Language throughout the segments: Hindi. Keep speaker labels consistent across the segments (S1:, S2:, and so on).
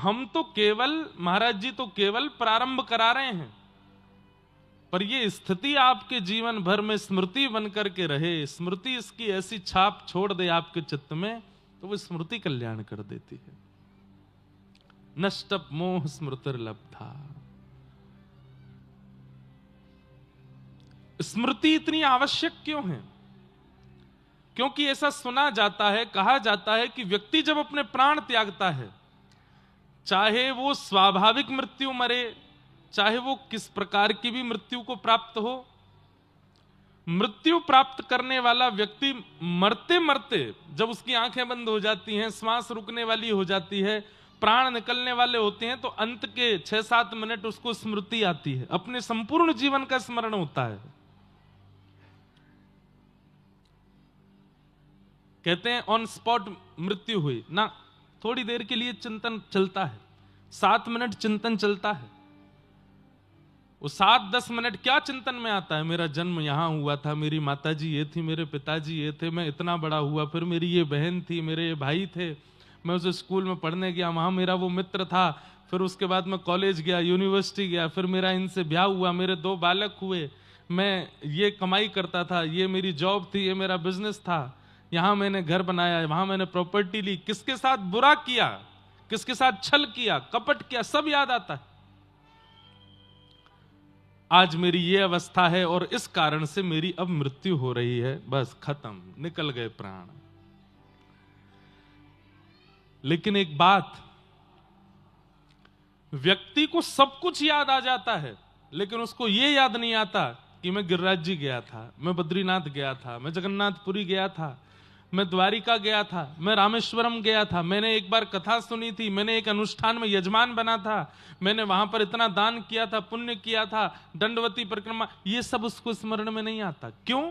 S1: हम तो केवल, महाराज जी तो केवल प्रारंभ करा रहे हैं, पर ये स्थिति आपके जीवन भर में स्मृति बनकर के रहे, स्मृति इसकी ऐसी छाप छोड़ दे आपके चित्त में, तो वो स्मृति कल्याण कर देती है। नष्टप मोह स्मृतिर्लब्धा। स्मृति इतनी आवश्यक क्यों है? क्योंकि ऐसा सुना जाता है, कहा जाता है कि व्यक्ति जब अपने प्राण त्यागता है, चाहे वो स्वाभाविक मृत्यु मरे, चाहे वो किस प्रकार की भी मृत्यु को प्राप्त हो, मृत्यु प्राप्त करने वाला व्यक्ति मरते मरते जब उसकी आंखें बंद हो जाती हैं, श्वास रुकने वाली हो जाती है, प्राण निकलने वाले होते हैं, तो अंत के 6-7 मिनट उसको स्मृति आती है, अपने संपूर्ण जीवन का स्मरण होता है। कहते हैं ऑन स्पॉट मृत्यु हुई ना, थोड़ी देर के लिए चिंतन चलता है, 7 मिनट चिंतन चलता है। वो 7-10 मिनट क्या चिंतन में आता है? मेरा जन्म यहां हुआ था, मेरी माताजी ये थी, मेरे पिताजी ये थे, मैं इतना बड़ा हुआ, फिर मेरी ये बहन थी, मेरे ये भाई थे, मैं उस स्कूल में पढ़ने गया, वहां मेरा वो मित्र था, फिर उसके बाद मैं कॉलेज गया, यूनिवर्सिटी गया, फिर मेरा इनसे ब्याह हुआ, मेरे 2 बालक हुए, मैं ये कमाई करता था, ये मेरी जॉब थी, ये मेरा बिजनेस था, यहां मैंने घर बनाया, वहां मैंने प्रॉपर्टी ली, किसके साथ बुरा किया, किसके साथ छल किया, कपट किया, सब याद आता है। आज मेरी ये अवस्था है और इस कारण से मेरी अब मृत्यु हो रही है, बस खत्म, निकल गए प्राण। लेकिन एक बात, व्यक्ति को सब कुछ याद आ जाता है, लेकिन उसको ये याद नहीं आता कि मैं गिरिराज जी गया था, मैं बद्रीनाथ गया था, मैं जगन्नाथपुरी गया था, मैं द्वारिका गया था, मैं रामेश्वरम गया था, मैंने एक बार कथा सुनी थी, मैंने एक अनुष्ठान में यजमान बना था, मैंने वहां पर इतना दान किया था, पुण्य किया था, दंडवती परिक्रमा, ये सब उसको स्मरण में नहीं आता। क्यों?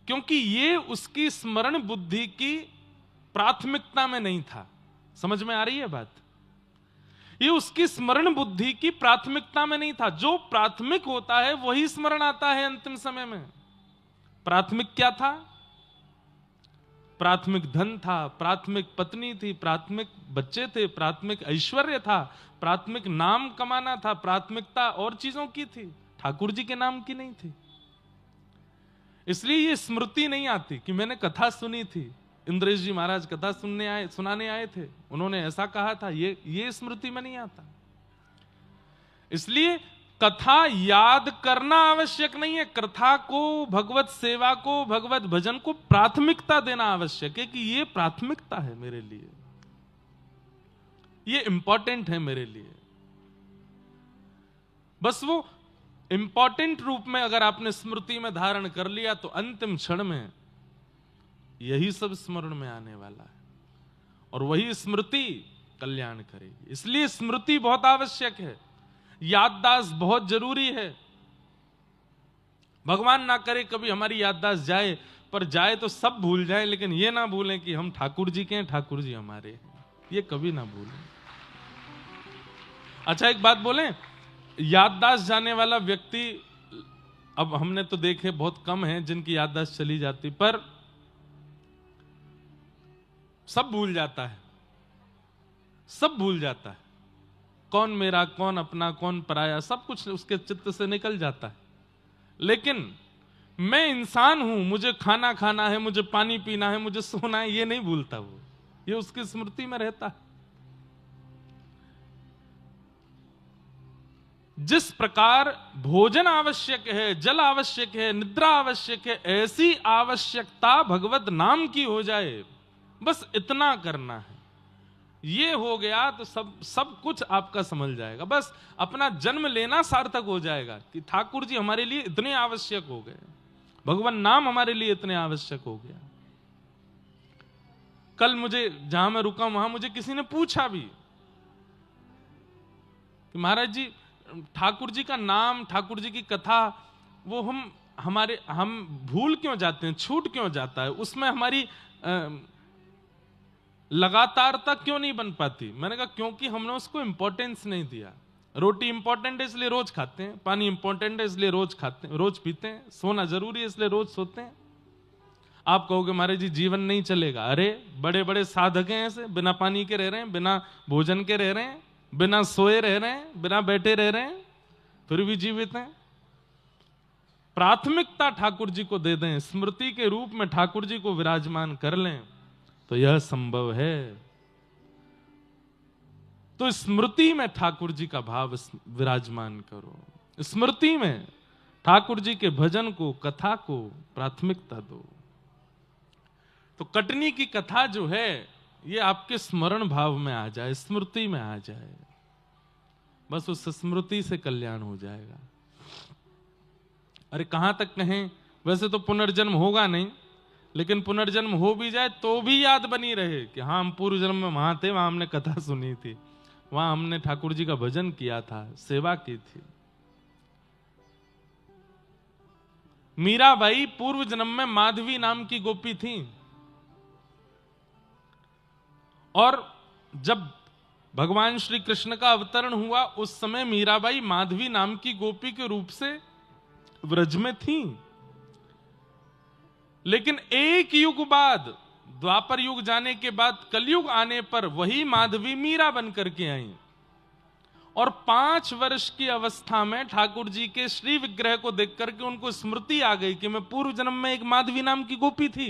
S1: क्योंकि ये उसकी स्मरण बुद्धि की प्राथमिकता में नहीं था। समझ में आ रही है बात? ये उसकी स्मरण बुद्धि की प्राथमिकता में नहीं था। जो प्राथमिक होता है वही स्मरण आता है अंतिम समय में। प्राथमिक क्या था? प्राथमिक धन था, प्राथमिक पत्नी थी, प्राथमिक बच्चे थे, प्राथमिक ऐश्वर्य था, प्राथमिक नाम कमाना था, प्राथमिकता और चीजों की थी, ठाकुर जी के नाम की नहीं थी। इसलिए ये स्मृति नहीं आती कि मैंने कथा सुनी थी, इंद्रेश जी महाराज कथा सुनाने आए थे, उन्होंने ऐसा कहा था, ये स्मृति में नहीं आता। इसलिए कथा याद करना आवश्यक नहीं है, कथा को, भगवत सेवा को, भगवत भजन को प्राथमिकता देना आवश्यक है कि ये प्राथमिकता है मेरे लिए, ये इंपॉर्टेंट है मेरे लिए। बस वो इंपॉर्टेंट रूप में अगर आपने स्मृति में धारण कर लिया तो अंतिम क्षण में यही सब स्मरण में आने वाला है और वही स्मृति कल्याण करेगी। इसलिए स्मृति बहुत आवश्यक है, याददाश्त बहुत जरूरी है। भगवान ना करे कभी हमारी याददाश्त जाए, पर जाए तो सब भूल जाए, लेकिन ये ना भूलें कि हम ठाकुर जी के हैं, ठाकुर जी हमारे हैं, ये कभी ना भूलें। अच्छा एक बात बोलें, याददाश्त जाने वाला व्यक्ति, अब हमने तो देखे बहुत कम है जिनकी याददाश्त चली जाती, पर सब भूल जाता है, सब भूल जाता है, कौन मेरा, कौन अपना, कौन पराया, सब कुछ उसके चित्त से निकल जाता है। लेकिन मैं इंसान हूं, मुझे खाना खाना है, मुझे पानी पीना है, मुझे सोना है, ये नहीं भूलता वो, ये उसकी स्मृति में रहता है। जिस प्रकार भोजन आवश्यक है, जल आवश्यक है, निद्रा आवश्यक है, ऐसी आवश्यकता भगवत नाम की हो जाए, बस इतना करना है, ये हो गया तो सब कुछ आपका समझ जाएगा। बस अपना जन्म लेना सार्थक हो जाएगा कि ठाकुर जी हमारे लिए इतने आवश्यक हो गए, भगवान नाम हमारे लिए इतने आवश्यक हो गया। कल मुझे, जहां मैं रुका वहां मुझे किसी ने पूछा भी कि महाराज जी ठाकुर जी का नाम, ठाकुर जी की कथा, वो हम भूल क्यों जाते हैं, छूट क्यों जाता है, उसमें हमारी लगातारता क्यों नहीं बन पाती? मैंने कहा क्योंकि हमने उसको इंपॉर्टेंस नहीं दिया। रोटी इंपॉर्टेंट है इसलिए रोज खाते हैं, पानी इंपॉर्टेंट है इसलिए रोज खाते हैं, रोज पीते हैं, सोना जरूरी है इसलिए रोज सोते हैं। आप कहोगे महाराज जी जीवन नहीं चलेगा। अरे बड़े बड़े साधक हैं, ऐसे बिना पानी के रह रहे हैं, बिना भोजन के रह रहे हैं, बिना सोए रह रहे हैं, बिना बैठे रह रहे हैं, फिर भी जीवित हैं। प्राथमिकता ठाकुर जी को दे दें, स्मृति के रूप में ठाकुर जी को विराजमान कर लें, तो यह संभव है। तो स्मृति में ठाकुर जी का भाव विराजमान करो, स्मृति में ठाकुर जी के भजन को, कथा को प्राथमिकता दो। तो कटनी की कथा जो है ये आपके स्मरण भाव में आ जाए, स्मृति में आ जाए, बस उस स्मृति से कल्याण हो जाएगा। अरे कहां तक कहें, वैसे तो पुनर्जन्म होगा नहीं, लेकिन पुनर्जन्म हो भी जाए तो भी याद बनी रहे कि हाँ हम पूर्व जन्म में वहां थे, वहां हमने कथा सुनी थी, वहां हमने ठाकुर जी का भजन किया था, सेवा की थी। मीराबाई पूर्व जन्म में माधवी नाम की गोपी थी, और जब भगवान श्री कृष्ण का अवतरण हुआ उस समय मीराबाई माधवी नाम की गोपी के रूप से व्रज में थी। लेकिन एक युग बाद, द्वापर युग जाने के बाद कलयुग आने पर वही माधवी मीरा बनकर के आई, और 5 वर्ष की अवस्था में ठाकुर जी के श्री विग्रह को देख करके उनको स्मृति आ गई कि मैं पूर्व जन्म में एक माधवी नाम की गोपी थी,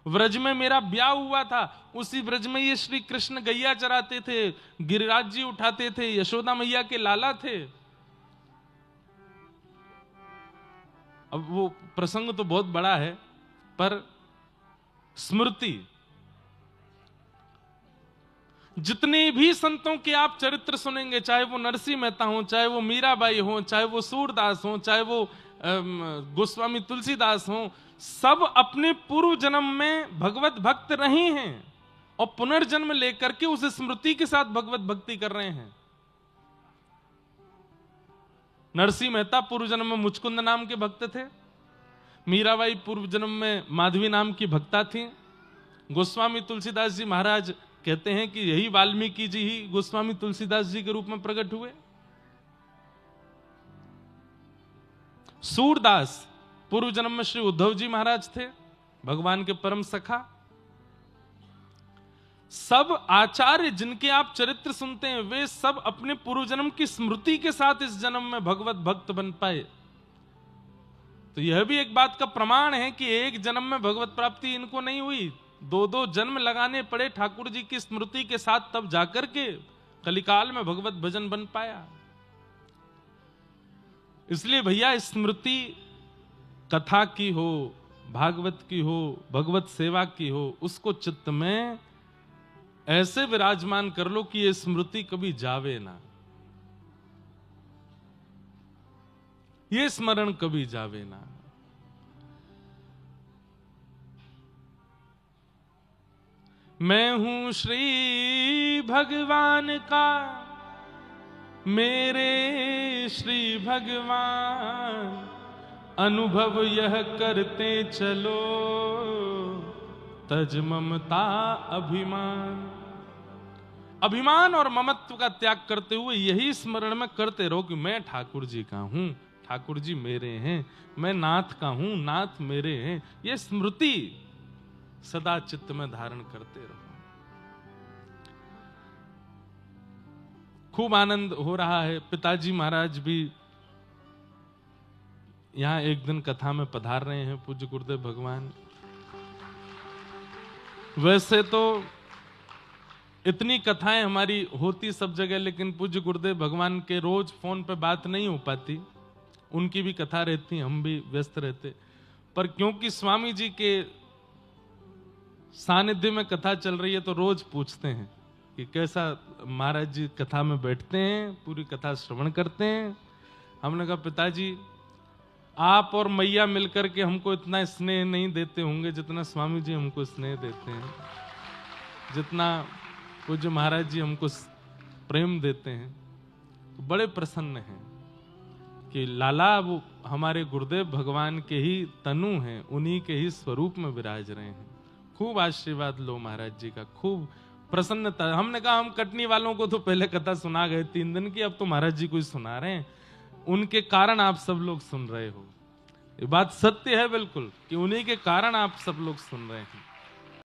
S1: व्रज में मेरा ब्याह हुआ था, उसी व्रज में ये श्री कृष्ण गैया चराते थे, गिरिराज जी उठाते थे, यशोदा मैया के लाला थे। अब वो प्रसंग तो बहुत बड़ा है, पर स्मृति, जितने भी संतों के आप चरित्र सुनेंगे, चाहे वो नरसिंह मेहता हो, चाहे वो मीराबाई हो, चाहे वो सूरदास हो, चाहे वो गोस्वामी तुलसीदास हो, सब अपने पूर्व जन्म में भगवत भक्त रहे हैं और पुनर्जन्म लेकर के उस स्मृति के साथ भगवत भक्ति कर रहे हैं। नरसिंह मेहता पूर्व जन्म में मुचकुंद नाम के भक्त थे, मीराबाई पूर्व जन्म में माधवी नाम की भक्ता थी, गोस्वामी तुलसीदास जी महाराज कहते हैं कि यही वाल्मीकि जी ही गोस्वामी तुलसीदास जी के रूप में प्रकट हुए। सूरदास पूर्व जन्म में श्री उद्धव जी महाराज थे, भगवान के परम सखा। सब आचार्य जिनके आप चरित्र सुनते हैं वे सब अपने पूर्व जन्म की स्मृति के साथ इस जन्म में भगवत भक्त बन पाए। तो यह भी एक बात का प्रमाण है कि एक जन्म में भगवत प्राप्ति इनको नहीं हुई, 2-2 जन्म लगाने पड़े ठाकुर जी की स्मृति के साथ, तब जाकर के कलिकाल में भगवत भजन बन पाया। इसलिए भैया स्मृति कथा की हो, भागवत की हो, भगवत सेवा की हो, उसको चित्त में ऐसे विराजमान कर लो कि ये स्मृति कभी जावे ना, ये स्मरण कभी जावे ना। मैं हूं श्री भगवान का, मेरे श्री भगवान अनुभव यह करते चलो, तज ममता अभिमान। अभिमान और ममत्व का त्याग करते हुए यही स्मरण में करते रहो कि मैं ठाकुर जी का हूं, ठाकुर जी मेरे हैं, मैं नाथ का हूं, नाथ मेरे हैं। यह स्मृति सदा चित्त में धारण करते रहो। खूब आनंद हो रहा है। पिताजी महाराज भी यहां एक दिन कथा में पधार रहे हैं, पूज्य गुरुदेव भगवान। वैसे तो इतनी कथाएं हमारी होती सब जगह, लेकिन पूज्य गुरुदेव भगवान के रोज फोन पे बात नहीं हो पाती, उनकी भी कथा रहती, हम भी व्यस्त रहते। पर क्योंकि स्वामी जी के सानिध्य में कथा चल रही है तो रोज पूछते हैं कि कैसा महाराज जी कथा में बैठते हैं, पूरी कथा श्रवण करते हैं। हमने कहा पिताजी आप और मैया मिलकर के हमको इतना स्नेह नहीं देते होंगे जितना स्वामी जी हमको स्नेह देते हैं, जितना पूज्य महाराज जी हमको प्रेम देते हैं। तो बड़े प्रसन्न हैं कि लाला वो हमारे गुरुदेव भगवान के ही तनु हैं, उन्हीं के ही स्वरूप में विराज रहे हैं। खूब आशीर्वाद लो महाराज जी का, खूब प्रसन्नता। हमने कहा हम कटनी वालों को तो पहले कथा सुना गए 3 दिन की, अब तो महाराज जी को ही सुना रहे हैं, उनके कारण आप सब लोग सुन रहे हो। ये बात सत्य है बिल्कुल कि उन्हीं के कारण आप सब लोग सुन रहे हैं।